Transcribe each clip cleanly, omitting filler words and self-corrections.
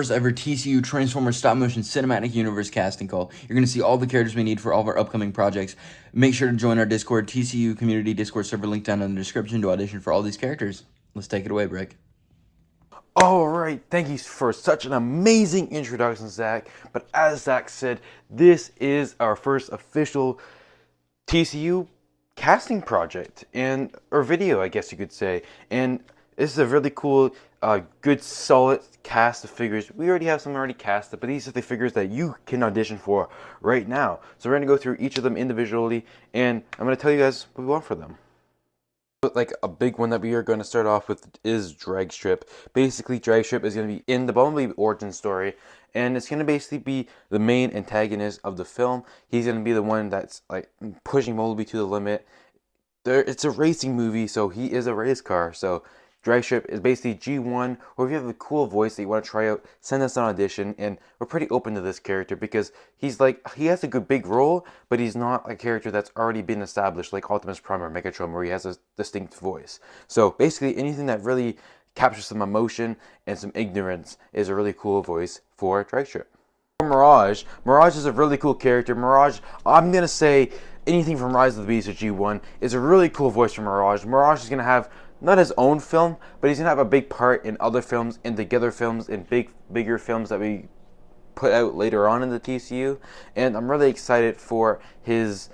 First ever TCU Transformers stop motion cinematic universe casting call. You're going to see all the characters we need for all of our upcoming projects. Make sure to join our Discord, TCU community Discord server, link down in the description to audition for all these characters. Let's take it away, Brick. All right, thank you for such an amazing introduction, Zach. But as Zach said, this is our first official TCU casting project or video, I guess you could say. And this is a really cool, good, solid cast of figures. We already have some already casted, but these are the figures that you can audition for right now. So we're gonna go through each of them individually, and I'm gonna tell you guys what we want for them. Like a big one that we are going to start off with is Dragstrip. Basically, Dragstrip is going to be in the Bumblebee origin story, and it's going to basically be the main antagonist of the film. He's going to be the one that's like pushing Bumblebee to the limit. It's a racing movie, so he is a race car. So Dragstrip is basically G1, or if you have a cool voice that you want to try out, send us an audition, and we're pretty open to this character because he has a good big role, but he's not a character that's already been established like Optimus Prime or Megatron where he has a distinct voice. So basically anything that really captures some emotion and some ignorance is a really cool voice for Dragstrip. Mirage is a really cool character. Mirage, I'm going to say anything from Rise of the Beast to G1 is a really cool voice for Mirage. Mirage is going to have not his own film, but he's gonna have a big part in other films, in Together films, in bigger films that we put out later on in the TCU. And I'm really excited for his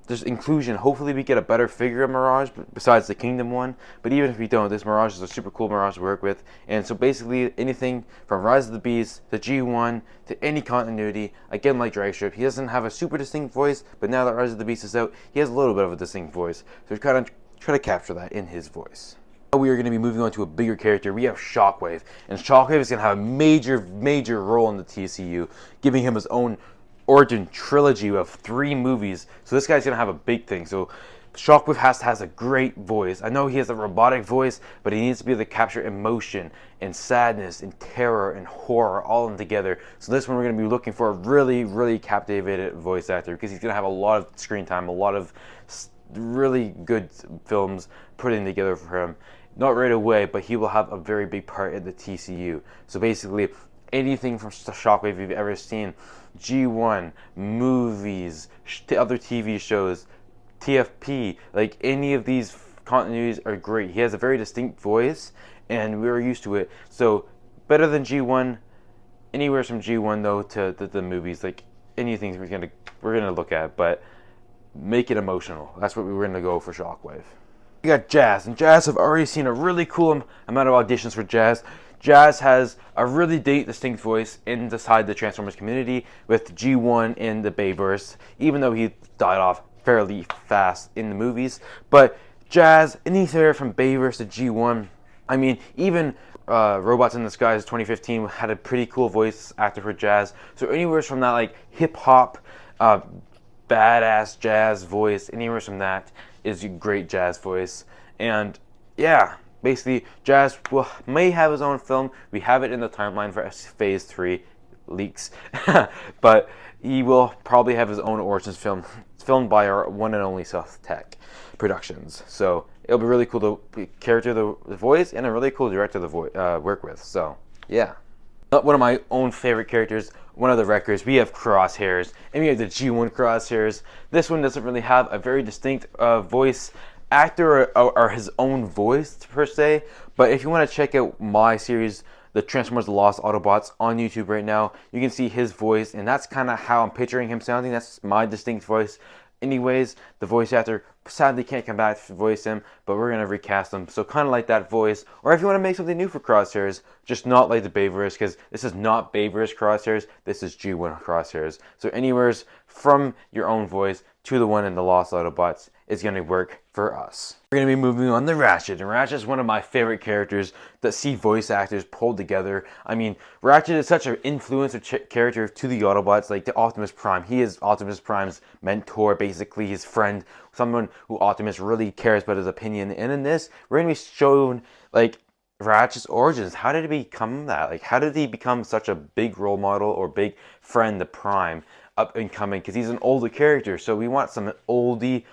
just inclusion. Hopefully we get a better figure of Mirage besides the Kingdom one. But even if we don't, this Mirage is a super cool Mirage to work with. And so basically anything from Rise of the Beast to G1 to any continuity, again like Dragstrip, he doesn't have a super distinct voice, but now that Rise of the Beast is out, he has a little bit of a distinct voice. So we kind of try to capture that in his voice. Now we are going to be moving on to a bigger character. We have Shockwave, and Shockwave is going to have a major role in the TCU, giving him his own origin trilogy of 3 movies. So this guy's going to have a big thing. So Shockwave has a great voice. I know he has a robotic voice, but he needs to be able to capture emotion and sadness and terror and horror all in together. So this one we're going to be looking for a really captivated voice actor because he's going to have a lot of screen time, a lot of really good films putting together for him. Not right away, but he will have a very big part in the TCU. So basically, anything from Shockwave you've ever seen, G1, movies, other TV shows, TFP, like any of these continuities are great. He has a very distinct voice, and we're used to it. So better than G1, anywhere from G1 though to the movies, like anything we're gonna look at, but make it emotional. That's what we were gonna go for Shockwave. We got Jazz, and Jazz have already seen a really cool amount of auditions for Jazz. Jazz has a really distinct voice inside the Transformers community with G1 in the Bayverse, even though he died off fairly fast in the movies. But Jazz, anywhere from Bayverse to G1, I mean, even Robots in the Skies 2015 had a pretty cool voice actor for Jazz. So anywhere from that like hip hop, badass jazz voice, anywhere from that is a great jazz voice. And yeah, basically Jazz may have his own film. We have it in the timeline for phase 3 leaks. But he will probably have his own origins film filmed by our one and only South Tech Productions. So it'll be really cool to character the voice and a really cool director to work with. So yeah. One of my own favorite characters, one of the records, we have Crosshairs, and we have the G1 Crosshairs. This one doesn't really have a very distinct voice actor or his own voice per se, but if you want to check out my series, the Transformers The Lost Autobots, on YouTube right now, you can see his voice, and that's kind of how I'm picturing him sounding. That's my distinct voice. Anyways, the voice actor sadly can't come back to voice him, but we're going to recast him. So kind of like that voice. Or if you want to make something new for Crosshairs, just not like the Bayverse, because this is not Bayverse Crosshairs, this is G1 Crosshairs. So anywheres from your own voice to the one in the Lost Autobots is going to work for us. We're going to be moving on to Ratchet, and Ratchet is one of my favorite characters that see voice actors pulled together. I mean, Ratchet is such an influencer character to the Autobots, like to Optimus Prime. He is Optimus Prime's mentor, basically his friend, someone who Optimus really cares about his opinion. And in this, we're going to be shown like Ratchet's origins. How did he become that? Like, how did he become such a big role model or big friend to Prime up and coming? Because he's an older character, so we want some oldie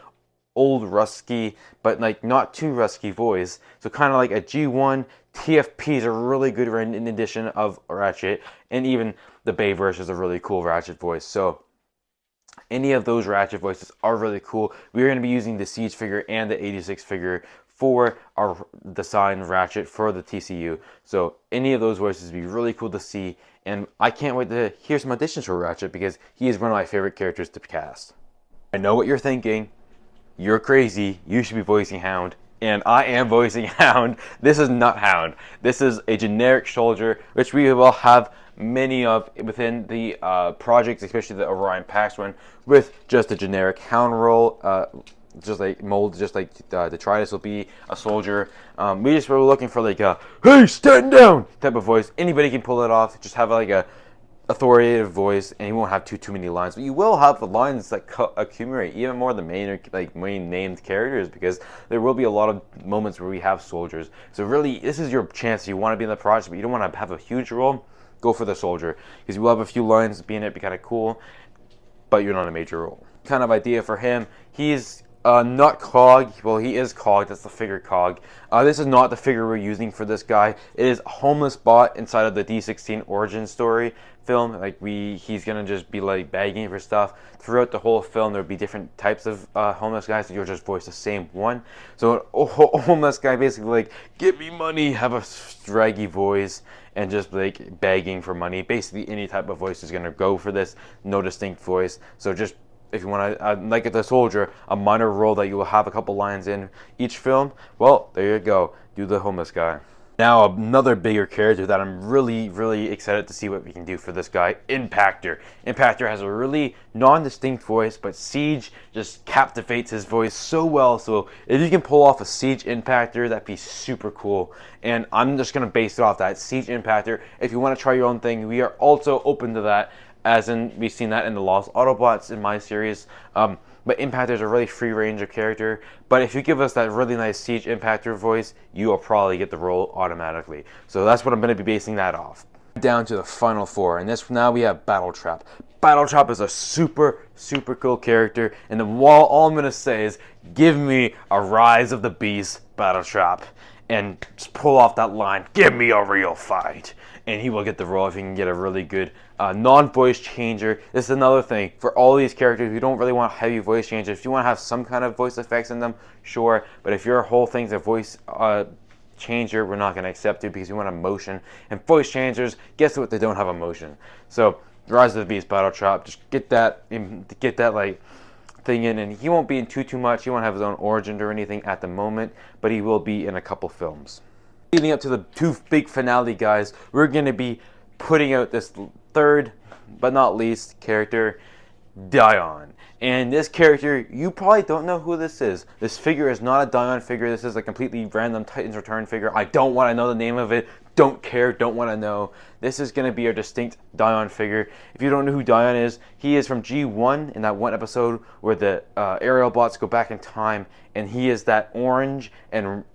old rusky, but like not too rusky voice. So kind of like a G1. TFP is a really good in addition of Ratchet, and even the Bayverse is a really cool Ratchet voice. So any of those Ratchet voices are really cool. We're going to be using the Siege figure and the 86 figure for our design Ratchet for the TCU. So any of those voices would be really cool to see, and I can't wait to hear some auditions for Ratchet because he is one of my favorite characters to cast. I know what you're thinking. You're crazy. You should be voicing Hound. And I am voicing Hound. This is not Hound. This is a generic soldier, which we will have many of within the projects, especially the Orion Pax one, with just a generic Hound role, just like mold, just like Detritus will be a soldier. We just were looking for like a "Hey, stand down" type of voice. Anybody can pull it off. Just have like a authoritative voice, and you won't have too many lines, but you will have the lines that accumulate even more than main named characters, because there will be a lot of moments where we have soldiers. So really, this is your chance. You want to be in the project, but you don't want to have a huge role. Go for the soldier, because you will have a few lines. Being it be kind of cool, but you're not a major role. Kind of idea for him. He's not Cog. Well, he is Cog. That's the figure Cog. This is not the figure we're using for this guy. It is a homeless bot inside of the D16 origin story film. Like he's gonna just be like begging for stuff throughout the whole film. There'll be different types of homeless guys. You'll just voice the same one. So a homeless guy basically like, "Give me money," have a draggy voice, and just like begging for money. Basically, any type of voice is gonna go for this. No distinct voice. So just, if you want to, like the soldier, a minor role that you will have a couple lines in each film, well, there you go. Do the homeless guy. Now, another bigger character that I'm really, really excited to see what we can do for this guy, Impactor. Impactor has a really non-distinct voice, but Siege just captivates his voice so well. So if you can pull off a Siege Impactor, that'd be super cool. And I'm just going to base it off that Siege Impactor. If you want to try your own thing, we are also open to that. As in, we've seen that in the Lost Autobots in my series. But Impactor is a really free range of character. But if you give us that really nice Siege Impactor voice, you will probably get the role automatically. So that's what I'm going to be basing that off. Down to the final four, and now we have Battletrap. Battletrap is a super, super cool character. And then all I'm going to say is, give me a Rise of the Beast Battletrap. And just pull off that line, "Give me a real fight." And he will get the role if he can get a really good non-voice changer. This is another thing for all these characters. You don't really want heavy voice changes. If you want to have some kind of voice effects in them, sure. But if your whole thing's a voice changer, we're not going to accept it, because we want emotion. And voice changers, guess what? They don't have emotion. So Rise of the Beast Battletrap, just get that like thing in, and he won't be in too much. He won't have his own origin or anything at the moment, but he will be in a couple films. Leading up to the two big finale, guys, we're going to be putting out this third but not least character, Dion. And this character, you probably don't know who this is. This figure is not a Dion figure. This is a completely random Titans Return figure. I don't want to know the name of it. Don't care, don't want to know. This is going to be our distinct Dion figure. If you don't know who Dion is, he is from G1 in that one episode where the aerial bots go back in time, and he is that orange and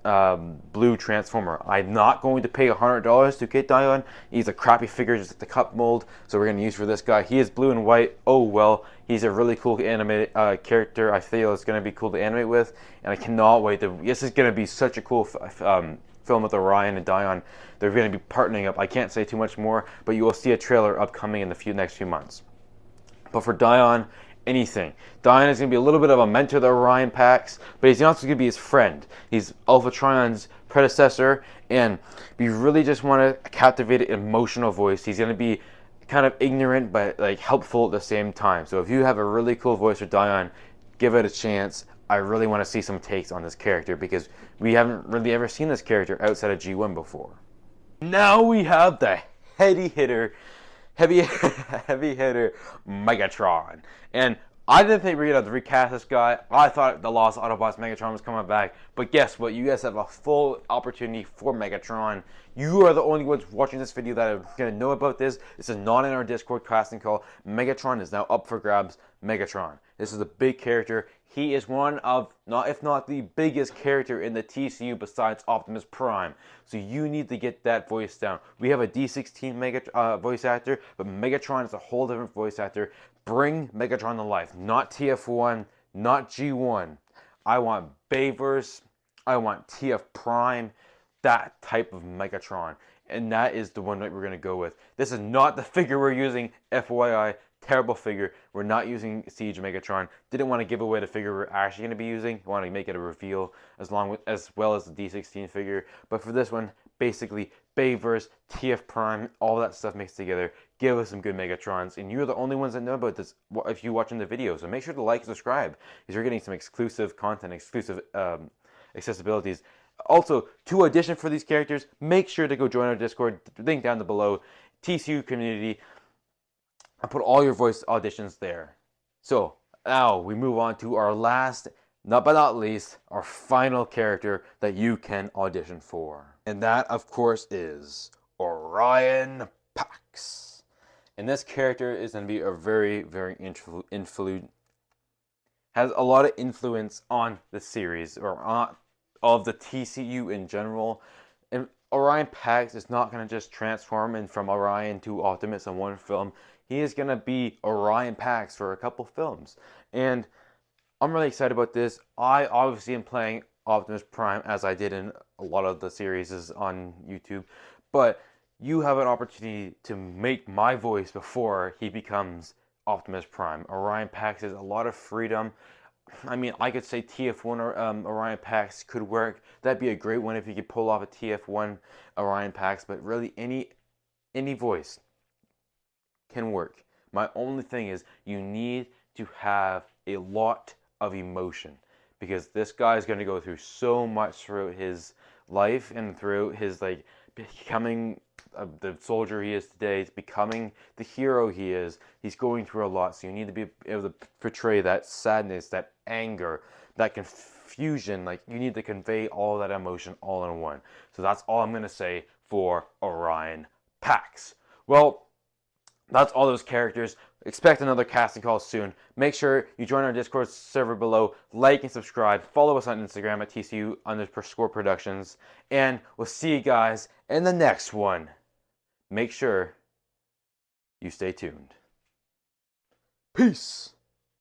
blue transformer. I'm not going to pay $100 to get Dion. He's a crappy figure, just like the cup mold, so we're going to use for this guy. He is blue and white. Oh well, he's a really cool animated character. I feel it's going to be cool to animate with, and I cannot wait. This is going to be such a cool film with Orion and Dion. They're going to be partnering up. I can't say too much more, but you will see a trailer upcoming in the next few months. But for Dion, anything. Dion is going to be a little bit of a mentor to Orion Pax, but he's also going to be his friend. He's Alpha Trion's predecessor, and we really just want to captivate an emotional voice. He's going to be kind of ignorant, but like helpful at the same time. So if you have a really cool voice for Dion, give it a chance. I really want to see some takes on this character, because we haven't really ever seen this character outside of G1 before. Now we have the heavy hitter Megatron. And I didn't think we were going to have to recast this guy. I thought the Lost Autobots Megatron was coming back. But guess what? You guys have a full opportunity for Megatron. You are the only ones watching this video that are going to know about this. This is not in our Discord casting call. Megatron is now up for grabs. Megatron. This is a big character. He is one of, if not the biggest character in the TCU besides Optimus Prime. So you need to get that voice down. We have a D16 voice actor, but Megatron is a whole different voice actor. Bring Megatron to life. Not TF1, not G1. I want Bayverse. I want TF Prime. That type of Megatron. And that is the one that we're going to go with. This is not the figure we're using, FYI. Terrible figure. We're not using Siege Megatron. Didn't want to give away the figure we're actually going to be using. Want to make it a reveal as well as the D16 figure. But for this one, basically Bayverse, TF Prime, all that stuff mixed together. Give us some good Megatrons, and you're the only ones that know about this if you're watching the video. So make sure to like and subscribe, because you're getting some exclusive content, exclusive accessibilities. Also, to audition for these characters, make sure to go join our Discord. Link down below. TCU community. I put all your voice auditions there. So now we move on to our last, not but not least, our final character that you can audition for. And that, of course, is Orion Pax. And this character is going to be a very, very has a lot of influence on the series, or on of the TCU in general. And Orion Pax is not going to just transform in from Orion to Optimus in one film. He is going to be Orion Pax for a couple films. And I'm really excited about this. I obviously am playing Optimus Prime, as I did in a lot of the series on YouTube. But you have an opportunity to make my voice before he becomes Optimus Prime. Orion Pax is a lot of freedom. I mean, I could say TF1 or Orion Pax could work. That'd be a great one if you could pull off a TF1 Orion Pax. But really, any voice can work. My only thing is you need to have a lot of emotion, because this guy is going to go through so much throughout his life and through his becoming the soldier he is today, becoming the hero he is. He's going through a lot, so you need to be able to portray that sadness, that anger, that confusion. Like, you need to convey all that emotion all in one. So that's all I'm going to say for Orion Pax. Well, that's all those characters. Expect another casting call soon. Make sure you join our Discord server below. Like and subscribe. Follow us on Instagram at TCU_Score Productions. And we'll see you guys in the next one. Make sure you stay tuned. Peace.